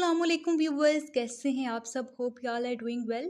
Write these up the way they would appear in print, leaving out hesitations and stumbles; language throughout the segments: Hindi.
अस्सलामुअलैकुम व्यूवर्स, कैसे हैं आप सब? Hope you all are doing well.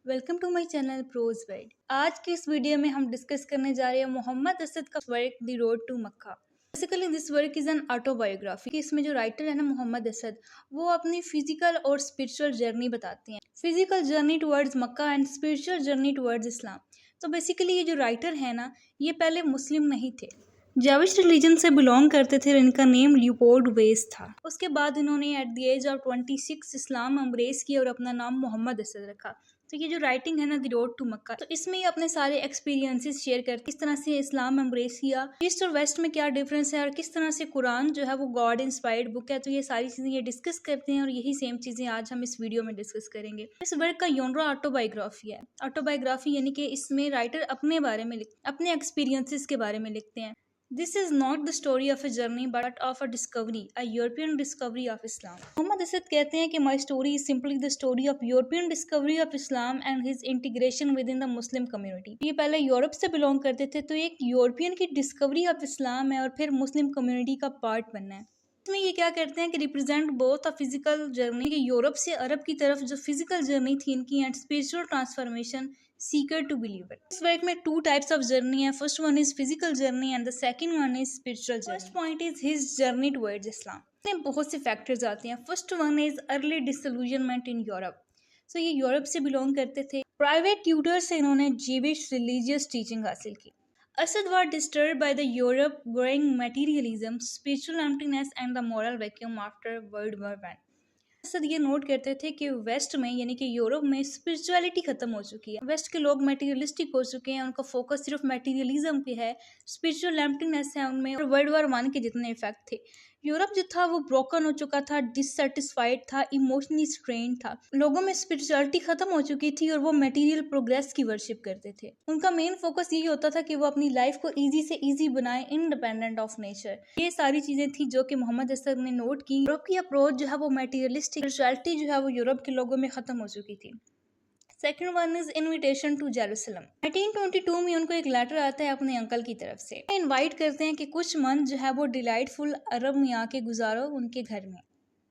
Welcome to my channel pros world. आज की इस वीडियो में हम डिस्कस करने जा रहे हैं मोहम्मद असद का work the road to Mecca. Basically this work is an autobiography. इसमें जो राइटर है ना मोहम्मद असद, वो अपनी फिजिकल और स्पिरिचुअल जर्नी बताते हैं। Physical journey towards Mecca and spiritual journey towards Islam. तो बेसिकली ये जो राइटर है ना, ये पहले मुस्लिम नहीं थे, जाविश रिलीजन से बिलोंग करते थे। इनका नेम ल्यूपोर्ड वेस था। उसके बाद इन्होंने एट द एज ऑफ 26 इस्लाम एम्ब्रेस किया और अपना नाम मोहम्मद असद रखा। तो ये जो राइटिंग है ना द रोड टू मक्का, तो इसमें ये अपने सारे एक्सपीरियंसेस शेयर करते, किस तरह से इस्लाम एम्ब्रेस किया, ईस्ट और वेस्ट में क्या डिफरेंस है, और किस तरह से कुरान जो है वो गॉड इंस्पायर्ड बुक है। तो ये सारी चीज़ें ये डिस्कस करते हैं और यही सेम चीज़ें आज हम इस वीडियो में डिस्कस करेंगे। इस वर्क का योनरा ऑटोबायोग्राफी है। ऑटोबायोग्राफी यानी कि इसमें राइटर अपने बारे में अपने एक्सपीरियंसेस के बारे में लिखते हैं। This is not the story of a journey but of a discovery, a European discovery of Islam. Mohammad Asad कहते हैं कि my story is simply the story of European discovery of Islam and his integration within the Muslim community. ये पहले यूरोप से बिलोंग करते थे, तो एक यूरोपियन की डिस्कवरी ऑफ इस्लाम है और फिर मुस्लिम कम्युनिटी का पार्ट बनना है। इसमें ये क्या करते हैं कि represent both a physical journey, Europe से अरब की तरफ जो फिजिकल जर्नी थी इनकी, and spiritual transformation seeker to believer. इस वर्क में टू टाइप्स ऑफ जर्नी है। First one is physical journey and the second one is spiritual journey. First point is his journey towards Islam. इसमें बहुत से फैक्टर्स आते हैं। First one is early disillusionment in Europe. So ये यूरोप से बिलोंग करते थे। प्राइवेट ट्यूटर से इन्होंने जीविश रिलीजियस टीचिंग हासिल की। Asad was disturbed by the Europe growing materialism, spiritual emptiness and the moral vacuum after World War I. Asad ये नोट करते थे कि वेस्ट में यानी कि यूरोप में स्पिरिचुअलिटी खत्म हो चुकी है। वेस्ट के लोग मटेरियलिस्टिक हो चुके हैं, उनका फोकस सिर्फ मटेरियलिज्म पे है, स्पिरिचुअल एम्प्टीनेस है उनमें, और वर्ल्ड वॉर 1 के जितने इफेक्ट थे। यूरोप जो था वो ब्रोकन हो चुका था, डिससेटिस्फाइड था, इमोशनली स्ट्रेन था, लोगों में स्पिरिचुअलिटी खत्म हो चुकी थी और वो मटेरियल प्रोग्रेस की वर्शिप करते थे। उनका मेन फोकस यही होता था कि वो अपनी लाइफ को इजी से इजी बनाए, इंडिपेंडेंट ऑफ नेचर। ये सारी चीजें थी जो कि मोहम्मद असद ने नोट की। यूरोप की अप्रोच जो है वो मटेरियलिस्टिक, स्पिरिचुअलिटी जो है वो यूरोप के लोगों में खत्म हो चुकी थी। Second one is invitation to Jerusalem. 1922 में उनको एक लेटर आता है अपने अंकल की तरफ से। इनवाइट करते हैं कि कुछ मंथ जो है वो डिलाइटफुल अरब में आके गुजारो उनके घर में।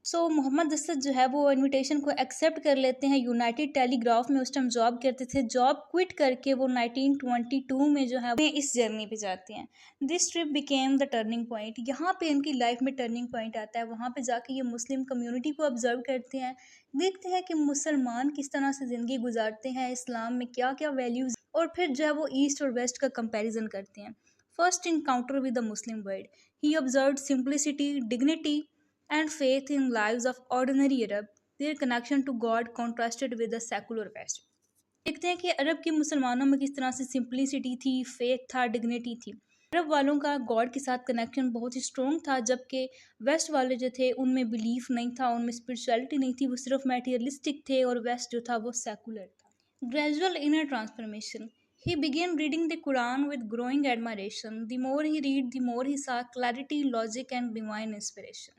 सो मोहम्मद असद जो है वो इनविटेशन को एक्सेप्ट कर लेते हैं। यूनाइटेड टेलीग्राफ में उस टाइम जॉब करते थे। जॉब क्विट करके वो 1922 में जो है इस जर्नी पे जाते हैं। This trip became the turning point. यहाँ पे इनकी लाइफ में टर्निंग पॉइंट आता है। वहाँ पे जाके ये मुस्लिम कम्युनिटी को ऑब्जर्व करते हैं, देखते हैं कि मुसलमान किस तरह से ज़िंदगी गुजारते हैं, इस्लाम में क्या क्या वैल्यूज़, और फिर जो है वो ईस्ट और वेस्ट का कंपैरिजन करते हैं। First encounter with the Muslim world, he observed simplicity, dignity and faith in lives of ordinary Arab, their connection to God contrasted with the secular West. देखते हैं कि अरब के मुसलमानों में किस तरह से सिंप्लिसिटी थी, फेथ था, डिग्निटी थी। अरब वालों का गॉड के साथ कनेक्शन बहुत ही स्ट्रॉन्ग था, जबकि वेस्ट वाले जो थे उनमें बिलीफ नहीं था, उनमें स्पिरिचुअलिटी नहीं थी, वो सिर्फ मटेरियलिस्टिक थे, और वेस्ट जो था वो सेकुलर था। Gradual inner transformation, he began reading the Quran with growing admiration. The more he read, the more he saw clarity, logic and divine inspiration.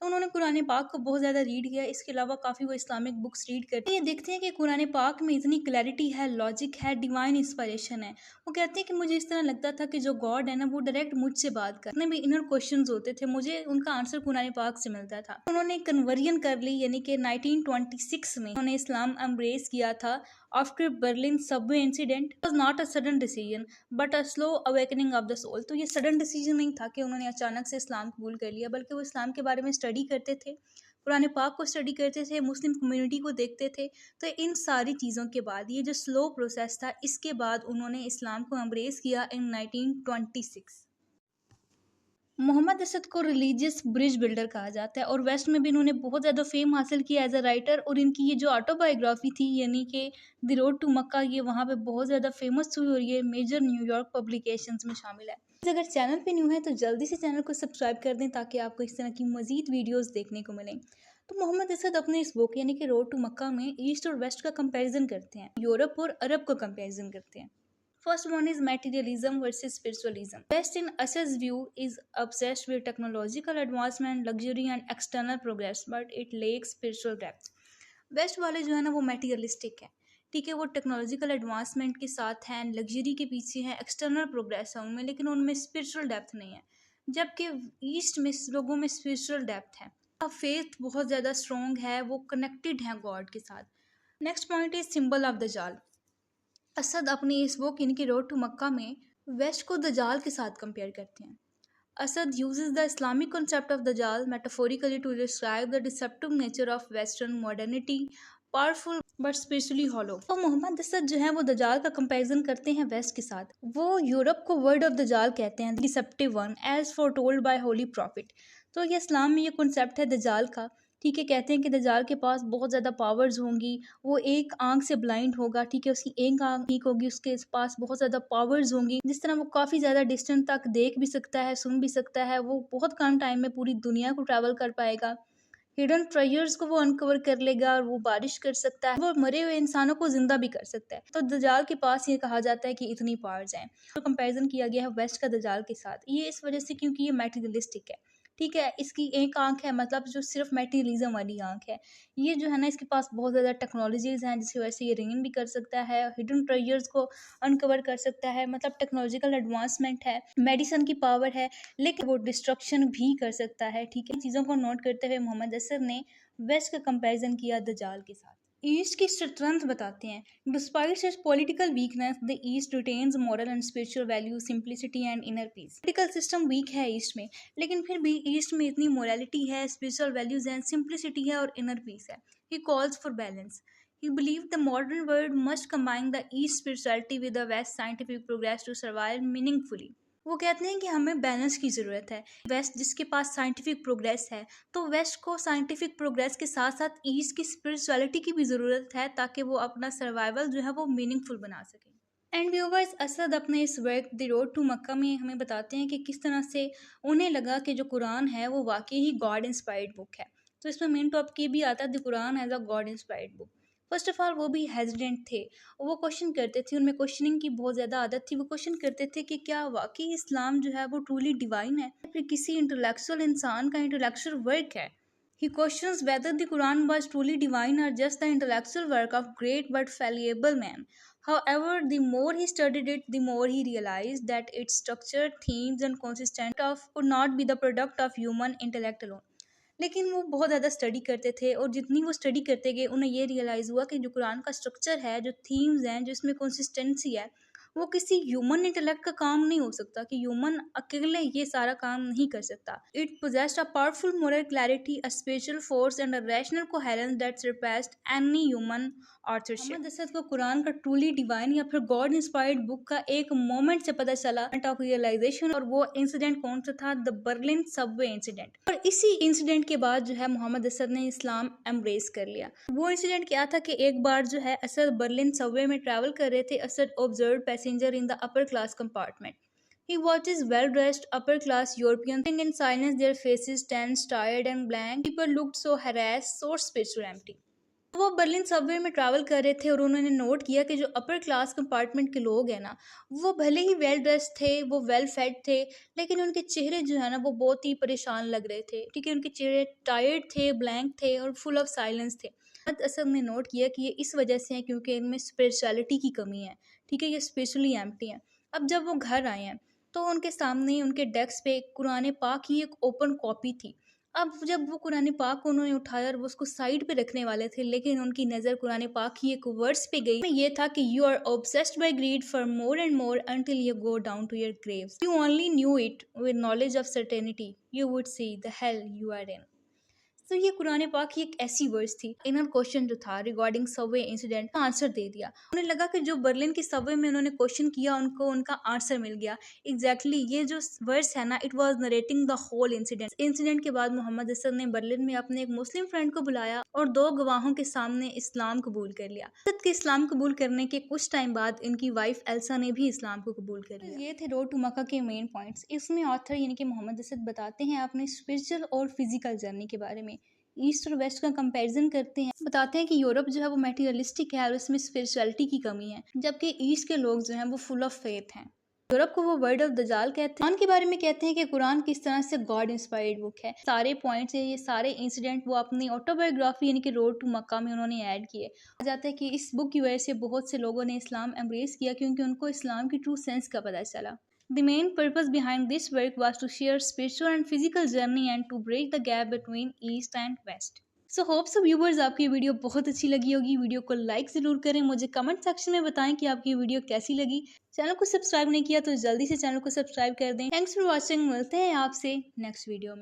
तो उन्होंने कुरान पाक को बहुत ज़्यादा रीड किया। इसके अलावा काफ़ी वो इस्लामिक बुक्स रीड करते हैं। ये देखते हैं कि कुरान पाक में इतनी क्लैरिटी है, लॉजिक है, डिवाइन इंस्पिरेशन है। वो कहते हैं कि मुझे इस तरह लगता था कि जो गॉड है ना वो डायरेक्ट मुझसे बात कर, भी इनर क्वेश्चंस होते थे, मुझे उनका आंसर कुरान पाक से मिलता था। उन्होंने कन्वर्जन कर ली, यानी कि 1926 में उन्होंने इस्लाम एम्ब्रेस किया था। After Berlin subway incident was not a sudden decision but a slow awakening of the soul. तो ये सडन डिसीजन नहीं था कि उन्होंने अचानक से इस्लाम कबूल कर लिया, बल्कि वो इस्लाम के बारे में स्टडी करते थे, कुरान पाक को स्टडी करते थे, मुस्लिम कम्युनिटी को देखते थे। तो इन सारी चीज़ों के बाद ये जो स्लो प्रोसेस था, इसके बाद उन्होंने इस्लाम को एम्ब्रेस किया इन 1926। मोहम्मद असद को रिलीजियस ब्रिज बिल्डर कहा जाता है, और वेस्ट में भी इन्होंने बहुत ज़्यादा फेम हासिल किया एज अ राइटर। और इनकी ये जो ऑटोबायोग्राफी थी यानी कि द रोड टू मक्का, ये वहाँ पे बहुत ज़्यादा फेमस हुई और ये मेजर न्यूयॉर्क पब्लिकेशंस में शामिल है। अगर चैनल पे न्यू है तो जल्दी से चैनल को सब्सक्राइब कर दें ताकि आपको इस तरह की मजीद वीडियोज़ देखने को मिलें। तो मोहम्मद असद अपने इस बुक यानी कि रोड टू मक्का में ईस्ट और वेस्ट का कंपेरिजन करते हैं, यूरोप और अरब का कंपेरिजन करते हैं। First one is materialism versus spiritualism. West in Asad's view is obsessed with technological advancement, luxury and external progress, but it lacks spiritual depth. West वाले जो है ना वो मेटीरियलिस्टिक है, ठीक है, वो टेक्नोलॉजिकल एडवांसमेंट के साथ हैं, लग्जरी के पीछे हैं, एक्सटर्नल प्रोग्रेस है उनमें, लेकिन उनमें स्पिरिचुअल डेप्थ नहीं है। जबकि ईस्ट में लोगों में स्पिरिचुअल डेप्थ है। फेथ बहुत ज़्यादा स्ट्रॉन्ग है, वो कनेक्टेड है गॉड के साथ। Next point is symbol of दजाल। असद अपनी इस बुक इनकी रोड टू मक्का में वेस्ट को दजाल के साथ कंपेयर करते हैं। Assad uses the Islamic concept of Dajjal metaphorically to describe the deceptive nature of Western modernity, powerful but spiritually hollow। तो मोहम्मद असद जो है वो दजाल का कंपैरिजन करते हैं वेस्ट के साथ। वो यूरोप को वर्ड ऑफ दजाल कहते हैं, deceptive one as foretold by holy prophet. तो ये इस्लाम में ये कॉन्सेप्ट है दजाल का, ठीक है। कहते हैं कि दजाल के पास बहुत ज़्यादा पावर्स होंगी, वो एक आंख से ब्लाइंड होगा, ठीक है, उसकी एक आंख ठीक होगी, उसके पास बहुत ज़्यादा पावर्स होंगी, जिस तरह वो काफ़ी ज़्यादा डिस्टेंस तक देख भी सकता है, सुन भी सकता है, वो बहुत कम टाइम में पूरी दुनिया को ट्रैवल कर पाएगा। हिडन ट्रेजर्स को वो अनकवर कर लेगा और वो बारिश कर सकता है, वो मरे हुए इंसानों को जिंदा भी कर सकता है। तो दजाल के पास ये कहा जाता है कि इतनी पावर्स हैं। तो कंपैरिजन किया गया है वेस्ट का दजाल के साथ, ये इस वजह से क्योंकि ये मैटेरियलिस्टिक है, ठीक है। इसकी एक आंख है, मतलब जो सिर्फ मेटीरियलिज्म वाली आंख है। ये जो है ना, इसके पास बहुत ज़्यादा टेक्नोलॉजीज़ हैं जिसकी वजह से ये रेन भी कर सकता है, हिडन ट्रेजर्स को अनकवर कर सकता है, मतलब टेक्नोलॉजिकल एडवांसमेंट है, मेडिसिन की पावर है, लेकिन वो डिस्ट्रक्शन भी कर सकता है, ठीक है। चीज़ों को नोट करते हुए मोहम्मद असद ने वेस्ट का कंपैरिजन किया दजाल के साथ। ईस्ट की स्ट्रेंथ बताते हैं। Despite such political weakness, the east retains moral and spiritual value, simplicity and inner peace. Political system weak है ईस्ट में, लेकिन फिर भी ईस्ट में इतनी मोरालिटी है, स्पिरिचुअल वैल्यूज हैं, सिंप्लिसिटी है और इनर पीस है। He calls for balance. He believed the modern world must combine the East spirituality with the West scientific progress to survive meaningfully। वो कहते हैं कि हमें बैलेंस की ज़रूरत है। वेस्ट जिसके पास साइंटिफिक प्रोग्रेस है, तो वेस्ट को साइंटिफिक प्रोग्रेस के साथ साथ ईस्ट की स्पिरिचुअलिटी की भी ज़रूरत है, ताकि वो अपना सर्वाइवल जो है वो मीनिंगफुल बना सकें। एंड व्यूवर्स, असद अपने इस वर्क द रोड टू मक्का में हमें बताते हैं कि किस तरह से उन्हें लगा कि जो कुरान है वो वाकई ही गॉड इंस्पायर्ड बुक है। तो इसमें मेन टॉपिक ये भी आता है the Quran as a god inspired book. First of all वो भी हेजिडेंट थे, वो क्वेश्चन करते थे, उनमें क्वेश्चनिंग की बहुत ज़्यादा आदत थी। वो क्वेश्चन करते थे कि क्या वाकई इस्लाम जो है वो ट्रूली डिवाइन है, फिर किसी इंटेलेक्चुअल इंसान का इंटेलेक्चुअल वर्क है। He questions whether the Quran was truly divine or just the intellectual work of great but fallible man. However, the more he studied it, the more he realized that its structure, themes, and consistent of could not be the product of human intellect alone. लेकिन वो बहुत ज़्यादा स्टडी करते थे, और जितनी वो स्टडी करते गए उन्हें ये रियलाइज़ हुआ कि जो कुरान का स्ट्रक्चर है, जो थीम्स हैं, जो इसमें कंसिस्टेंसी है, वो किसी ह्यूमन इंटेलेक्ट का काम नहीं हो सकता, कि ह्यूमन अकेले ये सारा काम नहीं कर सकता। It possessed a powerful moral clarity, a spiritual force and a rational coherence that surpassed any human authorship. Mohammad Asad को कुरान का ट्रूली डिवाइन या फिर गॉड इंस्पायर्ड बुक का एक मोमेंट से पता चला, ऑफ रियलाइजेशन, और वो इंसिडेंट कौन सा था? The Berlin subway incident. और इसी इंसिडेंट के बाद जो है मोहम्मद असद ने इस्लाम एम्ब्रेस कर लिया। वो इंसिडेंट क्या था कि एक बार जो है असद बर्लिन सबवे में ट्रैवल कर रहे थे। Asad observe passenger in the upper class compartment. He watches well-dressed, upper-class Europeans sitting in silence, their faces tense, tired and blank. People looked so harassed, so spiritual, empty. वो बर्लिन सबवे में ट्रैवल कर रहे थे और उन्होंने नोट किया कि जो अपर क्लास कंपार्टमेंट के लोग हैं ना, वो भले ही वेल ड्रेस्ड थे, वो वेल फेड थे, लेकिन उनके चेहरे जो है ना वो बहुत ही परेशान लग रहे थे, ठीक है। उनके चेहरे टायर्ड थे, ब्लैंक थे और फुल ऑफ साइलेंस थे। असद ने नोट किया कि ये इस वजह से है क्योंकि इनमें स्पिरिचुअलिटी की कमी है, ठीक है, ये स्पिरिचुअली एम्प्टी हैं। अब जब वो घर आए हैं तो उनके सामने उनके डेस्क पे कुरान पाक की एक ओपन कॉपी थी। अब जब वो कुरान पाक को उन्होंने उठाया और वो उसको साइड पे रखने वाले थे, लेकिन उनकी नज़र कुरान पाक की एक वर्ड्स पे गई। ये था कि you are obsessed by greed for more and more until you go down to your graves. You only knew it with knowledge of certainty, you would see the hell you are in. तो ये कुरान पाक की एक ऐसी वर्स थी। इन्होंने क्वेश्चन जो था रिगार्डिंग सबवे इंसिडेंट का आंसर दे दिया। उन्हें लगा कि जो बर्लिन की सबवे में उन्होंने क्वेश्चन किया उनको उनका आंसर मिल गया। एग्जैक्टली ये जो वर्स है ना, it was narrating the whole incident. Incident के बाद मोहम्मद असद ने बर्लिन में अपने एक मुस्लिम फ्रेंड को बुलाया और 2 गवाहों के सामने इस्लाम कबूल कर लिया। असद के इस्लाम कबूल करने के कुछ टाइम बाद इनकी वाइफ एल्सा ने भी इस्लाम को कबूल कर लिया। ये थे रोड टू मक्का के मेन पॉइंट्स। इसमें ऑथर यानी कि मोहम्मद असद बताते हैं अपने स्पिरिचुअल और फिजिकल जर्नी के बारे में, ईस्ट और वेस्ट का कंपैरिजन करते हैं, बताते हैं कि यूरोप जो है वो मटेरियलिस्टिक है और उसमें स्पिरिचुअलिटी की कमी है, जबकि ईस्ट के लोग जो हैं वो फुल ऑफ फेथ हैं। यूरोप को वो वर्ड ऑफ दजाल कहते हैं। कुरान के बारे में कहते हैं कि कुरान किस तरह से गॉड इंस्पायर्ड बुक है। सारे पॉइंट्स है, ये सारे इंसिडेंट वो अपनी ऑटोबायोग्राफी यानी कि रोड टू मक्का में उन्होंने ऐड किए। जाता है कि इस बुक की वजह से बहुत से लोगों ने इस्लाम एम्ब्रेस किया, क्योंकि उनको इस्लाम की ट्रू सेंस का पता चला। The main purpose behind this work was to share spiritual and physical journey and to bridge the gap between East and West. So hope so viewers आपकी वीडियो बहुत अच्छी लगी होगी। वीडियो को लाइक ज़रूर करें, मुझे कमेंट सेक्शन में बताएं कि आपकी वीडियो कैसी लगी। चैनल को सब्सक्राइब नहीं किया तो जल्दी से चैनल को सब्सक्राइब कर दें। थैंक्स फॉर वॉचिंग, मिलते हैं आपसे नेक्स्ट वीडियो में।